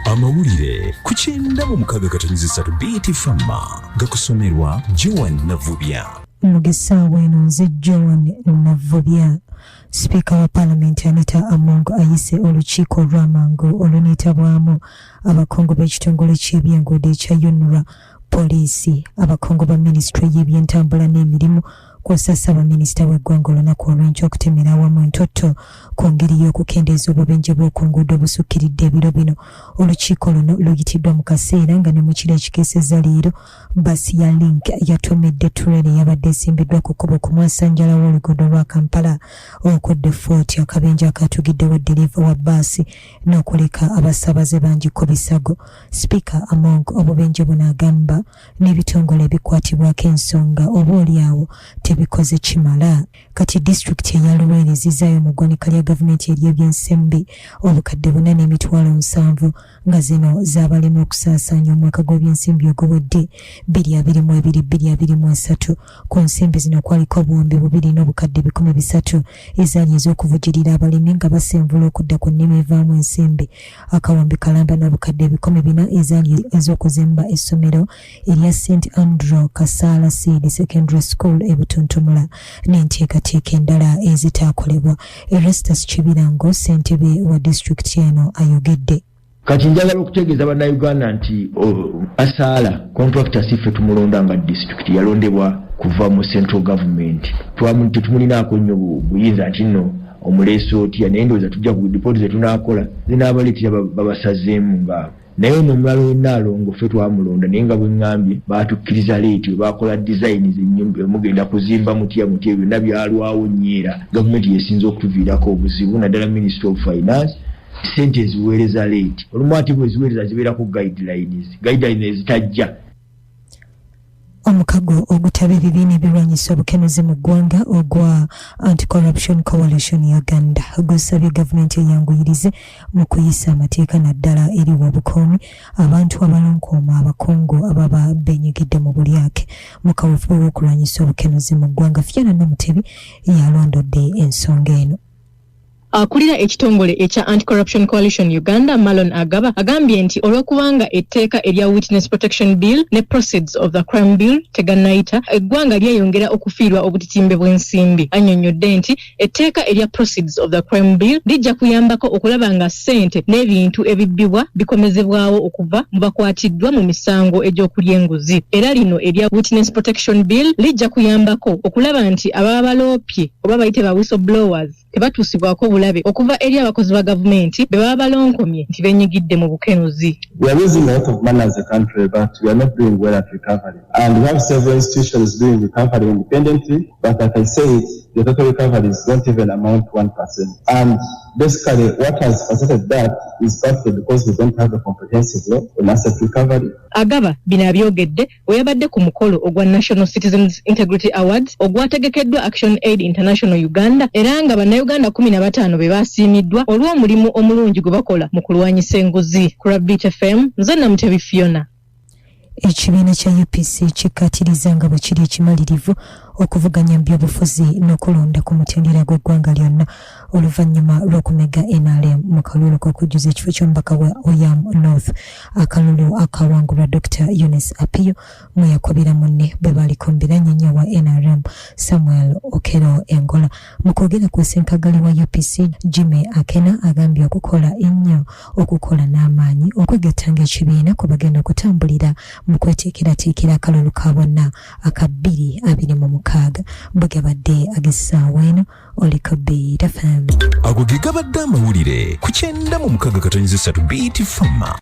AMAWULIRE ku 96.3 BT Fama gakusomerwa Joan Navubya. Mugisaawa eno nze Joan Navubya. Speaker wa Parliament Anita Amongo Ayise Olukiiko Olwamangu oluniitabwamu abakungu b'ekitongole ky'ebyenguudo ekya UNRA, poliisi, abakungu ba Ministry y'ebyentambula n'emirimu kw'ossa Ssaabaminisita w'eggwanga olunaku olw'enkya okutemera awamu entotto ku ngeri y'okukendeeza obubenje bw'oku nguudo obusukkiridde ebiro bino. Olukiiko luno luyitiddwa mu kaseera nga ne mu kiro ekikeesezza leero basi ya Link yatomedde tulere eyabadde esimbiddwa ku kkubo ku mwasanjala w'oluguudo lwa Kampala okudde Fort akabenje akatugiddewo deriva wa basi n'okuleka abasaabaze bangi ku bisago. Speaker Amongo obubenje buno agamba n'ebitongole ebikwatibwako ensonga oboolyawo tebikoze kimala. Kati disitulikiti eya Luwere ezizaayo mu ggwanika lya gavumenti ery'ebyensimbi obukadde 4.7 nga zino zaabalema okusaasaanya omwaka gw'ebyensimbi oguwedde 2022-2023. Ku nsimbi zino kwaliko obuwumbi 2 n'obukadde 300 ezaali ez'okuvujirira abalimi nga basenvula okudda ku nnimi evaamu ensimbi. Akawumbi kalamba n'obukadde 400 ezaali ez'okuzimba essomero erya St Andrew Kasaala Seed Secondary School Butuntumula n'enteekateeka endala ezitaakolebwa. Erastus Kibirango ssentebe wa disitulikiti eno ayogedde. Kati njagala okutegeeza bannayuganda nti Asaala contractor siffe tumulonda nga disitulikiti yalondebwa kuva mu central government. Tetumulinaako nnyo buyinza nti nno omuleeso otya naye ndowooza tujja ku dipooti ze tunaakola zinaabaleetera babasazeemu nga naye n'omulala w'ennaalongo ffe twamulonda naye nga bwe ŋŋambye baatukkiriza leeti we baakola designs ennyumba mugenda kuzimba mutya byonna byalwawo nnyo era gavumenti yeesinza okutuviirako obuzibu naddala Ministry of Finance sente eziweereza leeti olumu ate bwe ziweereza zibeerako guidelines ezitajja. Omukago ogutaba ebibiina ebirwanyisa obukenuzi mu ggwanga ogwa Anti-Corruption Coalition Uganda gusabye gavumenti eyanguyirize mu kuyisa amateeka naddala eriwa obukuumi abantu abalonkooma abakungu ababa benyigidde mu bulyake mu kaweefube w'okulwanyisa obukenuzi mu ggwanga. Fiona Namutebi yalondodde ensonga eno. Akulira ekitongole ekya Anti-Corruption Coalition Uganda Malon Agaba agambye nti olw'okubanga etteeka erya Witness Protection Bill ne Proceeds of the Crime Bill tegannayita eggwanga lyeyongera okufiirwa obutitimbe bw'ensimbi. Annyonnyodde nti etteeka erya Proceeds of the Crime Bill lijja kuyambako okulaba nga ssente n'ebintu ebibbibwa bikomezebwawo okuva mu bakwatiddwa mu misango egy'okulya enguzi. Era lino erya Witness Protection Bill lijja kuyambako okulaba nti ababa baloopye oba bayite ba whistleblowers tebatuusibwako bulabe okuva eri abakozi ba gavumenti be baba balonkomye nti benyigidde mu bukenuzi. We are losing a lot of money as a country, but we are not doing well at recovery. And we have several institutions doing recovery independently, but like I said, the total recoveries don't even amount 1%. And basically what has facilitated that is partly because we don't have a comprehensive law on asset recovery. Agaba bino abyogedde we yabadde ku mukolo ogwa National Citizens Integrity Awards ogwategekeddwa Action Aid International Uganda era nga bannayuganda 15 be baasiimiddwa olw'omulimu omulungi gwe bakola mu kulwanyisa enguzi. Ku Rabbit FM, nze Namutebi Fiona. Ekibiina kya UPC kikkaatiriza nga bwe kiri ekimalirivu okuvuganya by'obufuzi n'okulonda ku mutendera gw'eggwanga lyonna oluvannyuma lw'okumega NRM mu kalulu k'okujjuza ekifo ky'omubaka wa Oyam North. Akalulu akawangulwa Dr. Eunice Appiah mwe yakobera munne bwe baliko mbiranye wa NRM Samuel Okero Engola. Mu kwogera ku ssenkagali wa UPC Jimmy Akena agambye okukola ennyo okukola n'amaanyi okwegattanga ekibiina kwe bagenda okutambulira mu kweteekerateekera akalulu ka bonna aka 2026. Bugabadde agessaawa eno Olukiiko FM. Ago ge gabadde amawulire ku 96.3 BT Fama.